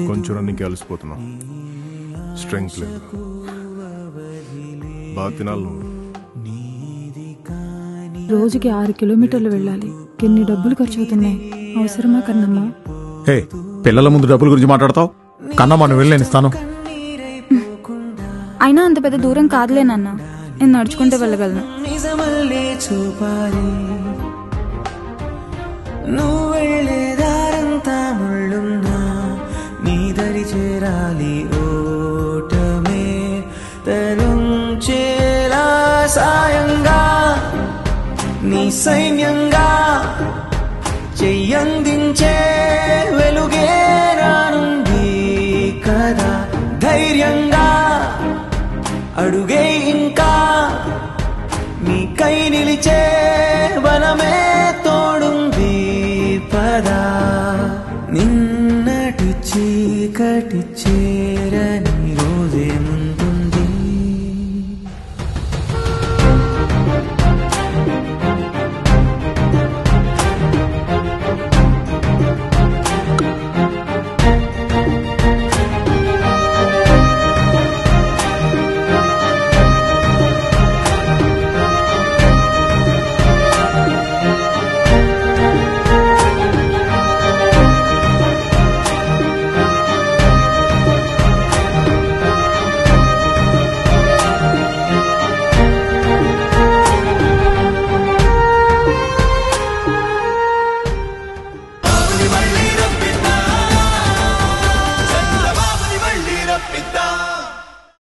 కొంచెం రన్నింగ్కి అలసిపోతున్నా, స్ట్రెంగ్త్ లేదు. బాగా తినాలి నువ్వు. రోజుకి 6 కిలోమీటర్లు వెళ్ళాలి. ఎన్ని డబ్బులు ఖర్చు అవుతున్నాయి? అవసరమా కన్నమ్మ? హే, పిల్లల ముందు డబ్బుల గురించి మాట్లాడతావు? కన్నమ్మ, నువ్వు వెళ్ళి నేను ఇస్తాను. అయినా అంత పెద్ద దూరం కాదులే నాన్న, నేను నడుచుకుంటూ వెళ్ళగలను. నువ్వు వెళ్ళేదారంతా ముళ్ళున్నా నీ దరి చేరాలి, ఓటమే తరుంచేలా సాయంగా నీ సైన్యంగా చెయ్యందించే వెలుగే రానుంది కదా. ధైర్యంగా అడుగే ఇంకా నీకై నిలిచే వనమే తోడుంది పదా. నిన్నటి చీకటి చేరని